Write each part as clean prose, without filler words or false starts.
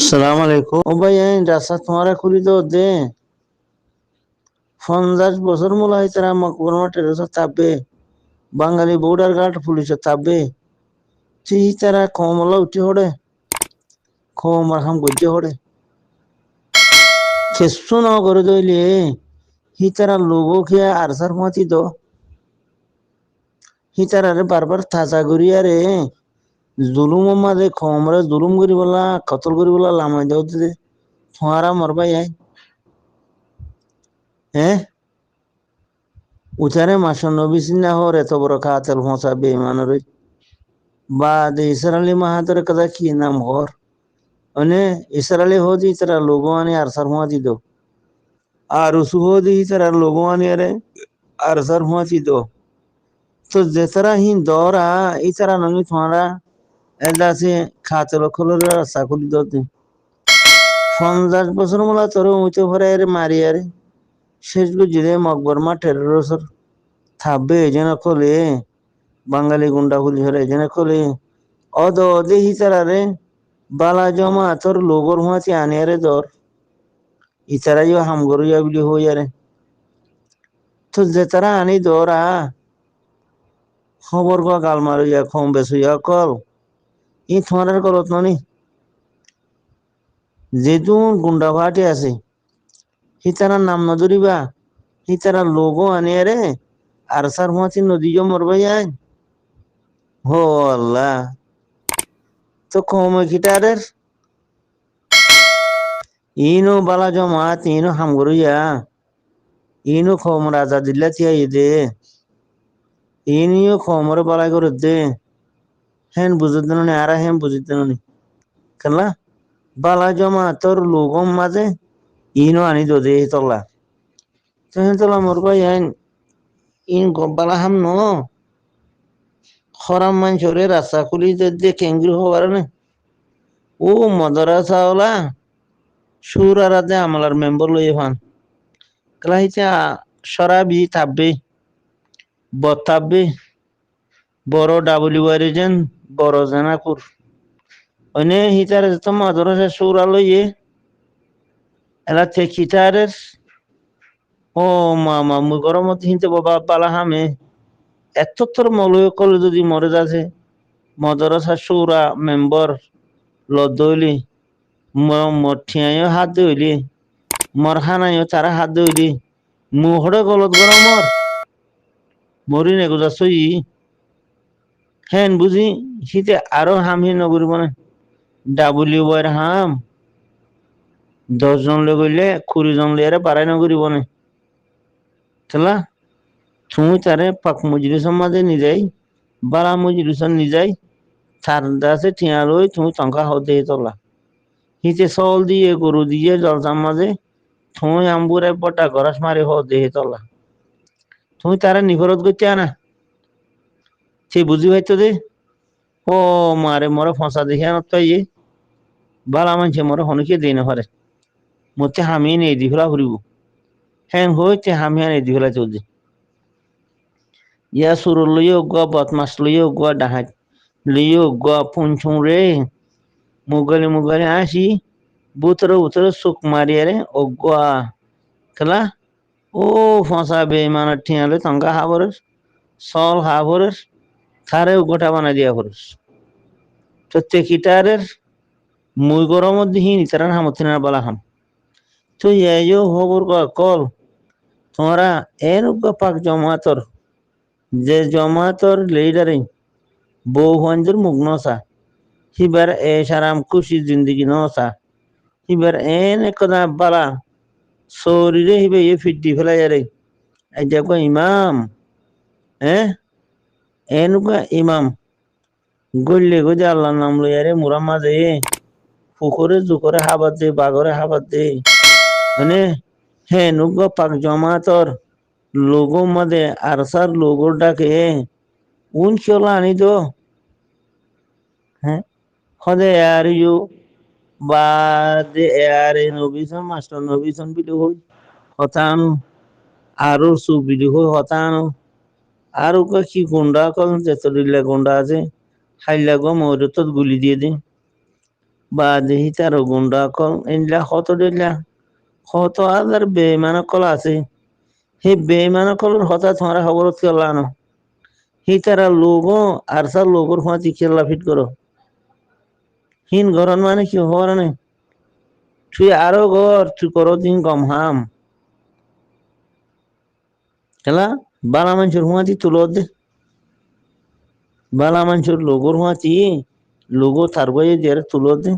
সালাম আলাইকুম। ও ভাই এই রাস্তা তোমারা খুলি তো দে 50 বছর মূল হয় তারা মকবরমা টেরোস তাপবে বাঙালি বর্ডার গার্ড পুলিশ তাপবে চি তারা কমলা উঠি হড়ে কমার হাম গজ্জে হড়ে খেসু ন করে দইলে হি তারা লোগো খেয়া আরসার মাতি দো হি তারারে বারবার তাজা করিয়ারে জুলুম মাঝে কমরে জুলুম করি বলা কতল করি বলা লামাই দেও দে তোমারা মরবাই আই হ্যাঁ উচারে মাসন নবী সিন্না হর এত বড় কাতেল হোসা বেঈমানের বা de ইসরায়েলি মাহাতরে কাজা কি নাম হর অনে ইসরায়েলি হোদি তারা লোগো আনি আরসার হুয়াতি দো আর উসু হোদি তারা লোগো আনি আরে আরসার হুয়াতি দো তো যে তারা হিন দরা এই তারা নমি তোমারা এলদা সে খাতেল খোলর রাস্তা খুলি দতে 50 বছর মোলা তোর উঁচু ভরে আরে মারি আরে শেষ গুজিরে মকবরমা টেরোসর থাকবে এজন্য খোলে বাঙালি গুন্ডা পুলিশ হলে এজন্য খোলে অদ অদে হিতারারে বালা জমা তোর লোগর হুঁচি আনিয়ারে দর ইতারা ইউ হামগরিয়া বিলি হইয়ারে তো যে তারা আনি দরা খবর গা গাল মারিয়া কম বেসুইয়া কল ই তোমার কলত ননি যেহেতু গুন্ডা ভাটি আছে হিতারা নাম নজরিবা হিতারা লোগো আনিয়ারে আর সার হুঁচি নদী মরবাই আই হো আল্লাহ তো কম খিটারের ইনো বালা জমাত ইনো হামগরিয়া ইনো খম রাজা দিল্লা তিয়া দে ইনিও খমরে বালা করে দে হেন বুঝতে নি আর হেন বুঝতে নি কেলা বালা জমা তোর লোগম মাঝে ইনো আনি দো দে তলা তেহেন তলা মোর ভাই আইন ইন বালা হাম ন খরাম মানুষরে রাস্তা খুলি দে কেঙ্গি হবার না ও মদরা চাওলা সুর আরাতে আমলার মেম্বার লই ফান কেলা হিচা সরাবি তাববে বতাববে বড় ডাবলিউআর যেন বড় জানাকুর অনে হিতার তো মাদ্রাসা সুরা লইয়ে এলা তেকিটারের ও মামা মুই গরমত হিনতে বাবা পালা হামে এত তোর মলয় কল যদি মরে যাচ্ছে মাদ্রাসা সুরা মেম্বার লদইলি মঠিয়ায় হাত দইলি মরহানায় তারা হাত দইলি মুহরে গলত গরমর মরি নেগুজা সই হেন বুঝি শীতে আরো হামহি নগরিব না ডাবলিউআর হাম 10 জন গইলে 20 জন লিয়ারে পারাই নগরিব না চলা তুমি তারে পাক মজলিসের মাঝে নিজাই বালা মজলিসের নিজাই তার দাসে ঠিয়া লই তুমি টঙ্কা হতে তোলা হিতে চল দিয়ে গরু দিয়ে জলসার মাঝে তুমি আম্বুরে পটা গরাস মারি হতে তোলা তুমি তারা নিখরত করতে আনা সে বুঝি হয়তো দে ও মারে মরে ফসা দেখে আনত তো ইয়ে বালা মানছে মরে হনুকে দিই না পারে মতে হামিয়ে নেই দি ফেলা ফুরিব হ্যাঁ হইতে হামিয়া নেই দি ফেলা চলছে ইয়া সুর লইও গুয়া বদমাস লইও গুয়া ডাহাত লইও গুয়া পুনছুং রে মুগালে আসি বুতরে সুখ মারিয়ারে ও গুয়া খেলা ও ফসা বেমান ঠিয়ালে তঙ্কা হাবরের সল হাবরের থারে গোটা বানা দিয়া করস তো তেকিটারের মুই গরমত দিহিন ইতারান হামতিনা বলা হাম তো ইয়াইও হবর কল তোমরা এর পাক জমাতর যে জমাতর লিডারে বউ হঞ্জুর মুখ নসা হিবার এ সারাম খুশি জিন্দগি নসা হিবার এন একদা বালা শরীরে হিবে এ ফিটি ফেলাই রে এই দেখো ইমাম হ্যাঁ এনুকা ইমাম গল্লে গো যে আল্লাহর নাম লইয়ারে মুরা মাঝে পুকুরে জুকরে হাবাদ দে বাগরে হাবাদ দে মানে হ্যাঁ নুক পাক জমাতর লোগো মাদে আরসার লোগোর ডাকে উন চলা আনি তো হ্যাঁ হদে আর ইউ বা দে আর নবিসন মাস্টার নবিসন বিলি হই হতান আরো সু বিলি হই হতান আর কি গুন্ডা কল যেত দিলে গুন্ডা আছে হাইলা গো মরে তো গুলি দিয়ে দে বা দেহি তার গুন্ডা কল ইনলা কত হাজার বেমান কল আছে সেই বেমান কলর হঠাৎ তোমার খবরত কেলানো সেই তারা লোগো আর সার লোগর ফাঁচি কেল্লা ফিট করো হিন গরন মানে কি হওয়ার নেই তুই আরো ঘর তুই করো দিন কম হাম খেলা বালা মানুষের হুঁয়াতি তুলো দে বালা মানুষের লোগোর হুঁয়াতি লোগো তার বইয়ে দিয়ে তুলো দে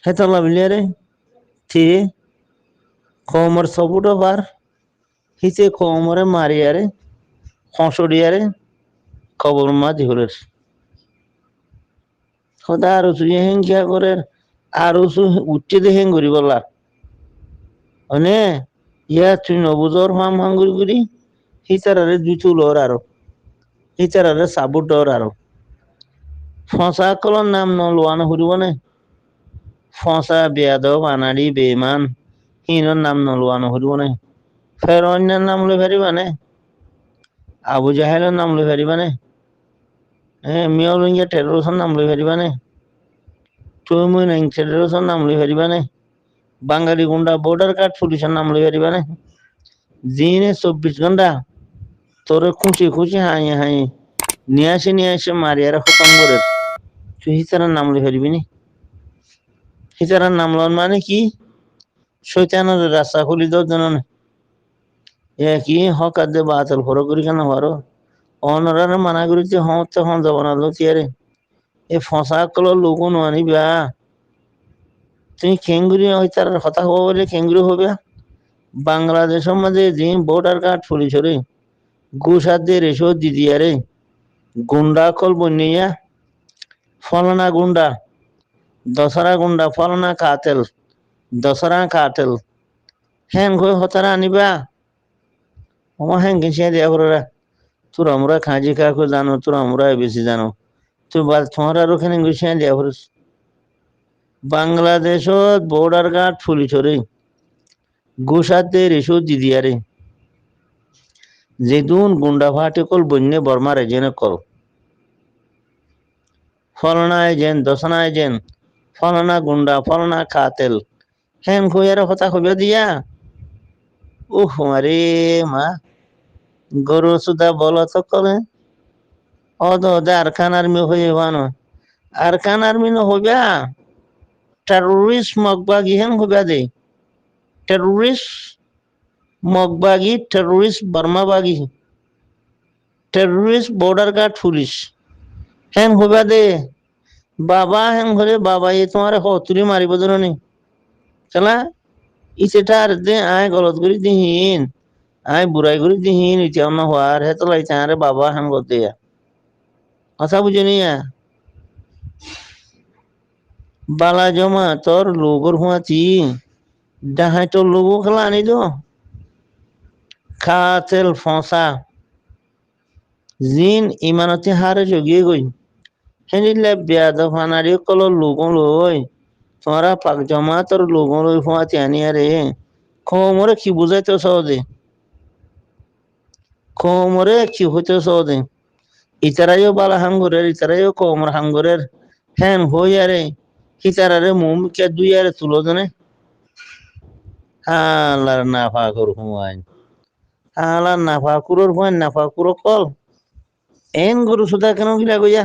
হেতলা বিলিয়ারে থি কমর সবুটো বার হিতে কমরে মারিয়ারে হসড়িয়ারে খবর মা দিহরের সদা আরো তুই হেঙ্গিয়া করে আরো উঠতে দে হেঙ্গুরি বললা অনে ইয়া তুই নবুজর হাম হাঙ্গুরি গুরি হিতারারে দুই তুলোর আরো হিতারারে সাবুটর আরো ফসা কলর নাম নলোয়ানো হরিব নে ফসা বেয়াদব আনাড়ি বেমান হিনর নাম নলোয়ানো হরিব নে ফের অন্যের নাম লই পারিবানে আবু জাহেলের নাম লই পারিবানে মিয়াউলিঙ্গা টেরোরিস্টের নাম লই পারিবানে তুই মুই নাই টেরোরিস্টের নাম লই পারিবানে বাঙালি গুন্ডা বর্ডার গার্ড পুলিশের নাম লই পারিবানে দিনে 24 ঘন্টা তোরে খুশি খুশি হাই হাই নিয়ে আসে মারিয়ারে খতম করে তুই হিতারার নাম লই পারিবি নি হিতারার নাম লন মানে কি শৈতানের রাস্তা খুলি দেওয়ার জন্য কি হক আদে বাতল ফরক করি কেন হরো অনরারে মানা করিতে হতে হন যাব না লতিয়ারে এ ফসা কল লোক নানি বা তুমি খেঙ্গুরি হইতার কথা হবো বলে খেঙ্গুরি হবে বাংলাদেশের মাঝে যে ভোটার কার্ড পুলিশরে গুসাদের রেশো দিদিয়ারে গুন্ডা কল বন্যা ফলনা গুন্ডা দশরা গুন্ডা ফলনা কাতেল দশরা কাতেল হ্যাং হয়ে হতারা আনিবা আমার হ্যাং গেছিয়া দিয়া করে তোর আমরা খাঁজি কাকু জানো তোর আমরা বেশি জানো তুই তোমার আর ওখানে গেছিয়া দিয়া করে বাংলাদেশত বর্ডার গার্ড পুলিশরে গুসাদের রেশো দিদিয়ারে যেদুন গুন্ডা ভাটি কল বন্যে বর্মা রেজেনে কল ফলনায় যেন দশনায় যেন ফলনা গুন্ডা ফলনা কাতেল হ্যাং খুঁয়ার কথা খুঁজে দিয়া উহ মারে মা গরু সুদা বলো তো করে অদ আরকান আর্মি হয়ে বানো আরকান আর্মি ন হইবা টেরোরিস্ট মগবাগি হ্যাং হইবা দে টেরোরিস্ট মগবাগি টেরোরিস্ট বর্মাবাগি terrorist border guard police hang হইবা দে বাবা হ্যাং হলে বাবা এ তোমার হতুরি মারিব ধরনি চলা ইসেটা আর দে আয় গলত করি দিহীন আয় বুড়াই করি দিহীন ইটা অন্য হওয়ার হে তো লাইছে আরে বাবা হ্যাং করতে কথা বুঝিনি বালা জমা তোর লোগর হুঁয়াছি ডাহাই তোর লোগো খেলা আনি দো খাতেল ফসা জিন ইমানতি হারে জগিয়ে গই হেনিলে বেয়াদ ফানারি কলর লোগো লই তোরা পাক জমা তোর লোগো লই হুঁয়াছি আনি আরে খমরে কি বুঝাইতে সহজে খমরে কি হইতে সহজে ইতারাইও বালা হাঙ্গরের ইতারাইও কমর হাঙ্গরের হ্যান হই আরে হিতারারে মুম কে দুই আরে তুলো জনে হালার নাফা কর হুয়াইন হালার Nafa কুরোর হুয়াইন Nafa Kuro call N গরু সুদা কেন গিলা গইয়া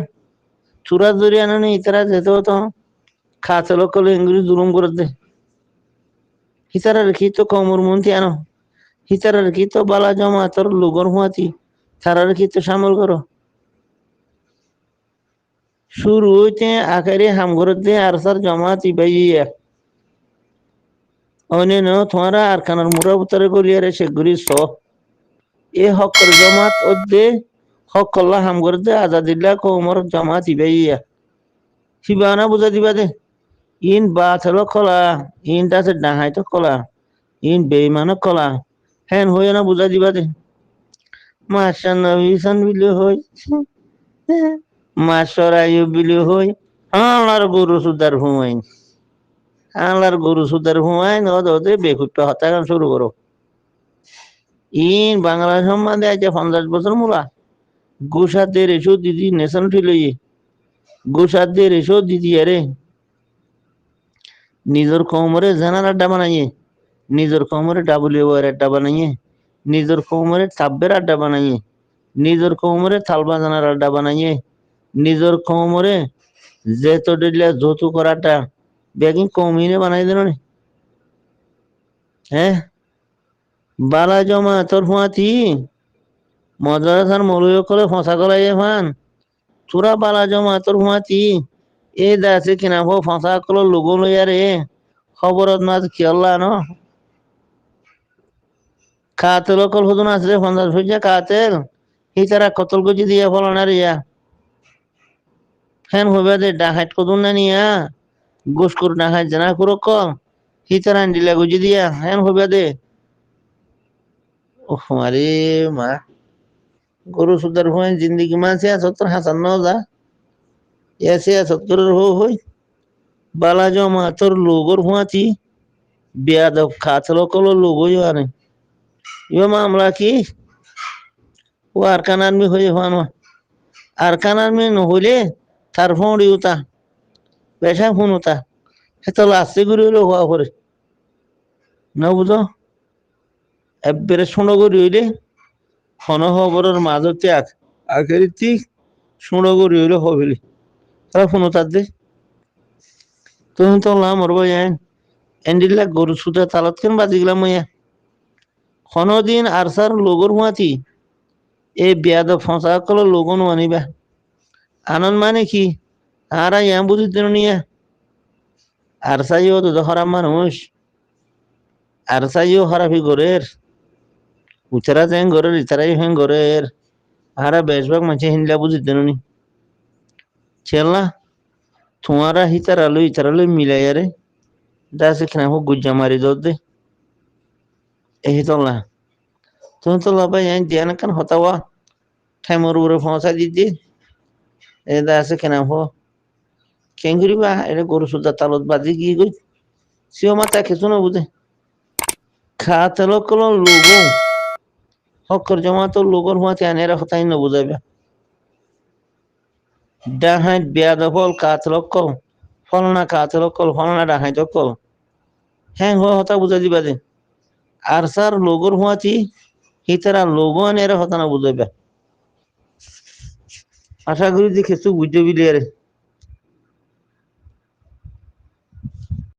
চুরা জুরি আনি ইতারা যেতে হতো খাতল কল এঙ্গুরি জুলুম করে দে হিতারার কি তো কমর মন্তি আনো হিতারার কি তো বালা জমা তোর লোগর হুয়াতি তারার কি তো সামল করো শুরু হইতে আকারে হাম করে দে আর সার জমাতি বাইয়া অনেন তোমারা আর খানার মুরা বুতারে গলিয়ারে সেগুরি স এ হকর জমাত ওদে হক কল্লা হাম করে দে আজাদিল্লা কোমর জমাত ইবাইয়া শিবানা বুঝা দিবা দে ইন বাত হলো কলা ইন তাতে ডাহাই তো কলা ইন বেইমান কলা হ্যান হয়ে না বুঝা দিবা দে মাসান নবিসান বিলে হই মাসর আয়ু বিলে হই আলার গরু সুদার হুমাইন আলার গরু সুদার হুমাইন ওদে বেকুট্টা হত্যাকাণ্ড শুরু করো ইন বাংলা সম্বন্ধে আজ 50 বছর মূলা গুসাদের এসো দিদি নেশন ফিলই গোসাদের এসো দিদিয়ারে নিজের কোমরে জানার আড্ডা বানাইয়ে নিজের কোমরে ডাব্লিউ এর আড্ডা বানাইয়ে নিজের কোমরে তাব্বের আড্ডা বানাইয়ে নিজের কোমরে থাল বাজানার আড্ডা বানাইয়ে নিজের কোমরে যেত দিলে যৌতু করাটা বেগিন কমিনে বানাই দিল হ্যাঁ বালা জমা তোর ফুয়াতি মজার মলয় করে ফসা করাই ফান তোরা বালা জমা তোর ফুয়াতি এ দাসে কিনা ভো ফসা কল লোগো লইয়া রে খবরত মাছ খেয়াল্লা ন কাতেল কল হুদুন আসলে 50 পয়সা কাতেল এই তারা কতল গজি দিয়া ফলনা রিয়া ফ্যান হবে দে ডাহাইট কদুন না নিয়া গোস করে ডাহাইট জানা করো কল হি তারা দিলা গজি দিয়া ফ্যান হবে দে ও মারে মা গরু সুদার হয় জিন্দগি মা সে সত্তর হাসান ন যা এসে সত্তর হই বালা জমা তোর লোগর হুয়াতি বেয়াদব খাতল কল লোগো আনে ইয়ে মামলা কি ও আরকান আর্মি হয়ে হওয়ানো আরকান আর্মি নহলে তার ফোন উতা পেশা ফোন উতা সেটা লাস্টে ঘুরে হইলে হওয়া করে না বুঝো এবারে শোনো করি হইলে ক্ষণ খবরের মাঝতে আখের ঠিক শোনো করি হইলে হবিলি তারা ফোন উতার দে তুমি তো লাম মরবো যাই এন্ডিল্লা গরু সুদা তালত কেন বাজি গেলাম মইয়া দিন আর সার লোগর হুয়াতি এই বেয়াদ ফসা কল লোগন আনিবা আনন্দ মানে কি আরা ইয়াম বুঝি দিন নিয়া আর সাইও তো খারাপ মানুষ আর সাইও খারাপই গরের উচারা যেন গরের ইতারাই হেন গরের আরা বেশভাগ মাঝে হিনলা বুঝি দিন নি চেলা তোমারা ইতারালো মিলাই রে দাসে খেনা হোক গুজ্জা মারি দে এই তো না তুমি তো লাভাই ধ্যান কান হতাওয়া ঠাইমর উপরে ফসা দিদি এ দাসে খেনা হো কেঙ্গুরিবা এটা গরু সুদা তালত বাজি গিয়ে গই সিও মাথা খেছো না বুঝে খাতেল কল লোগো হকর জমা তো লোগর হুয়াতে আনেরা হতাই না বুঝাইবা ডাহাই বেয়াদ ফল কাতল কল ফলনা কাতল কল ফলনা ডাহাই কল হ্যাঁ হতা বুঝা দিবা দে আর সার লোগর হুয়াতি হিতারা লোগো আনেরা হতা না বুঝাইবা আশা করি যে খেসু বুঝতে বিলিয়ারে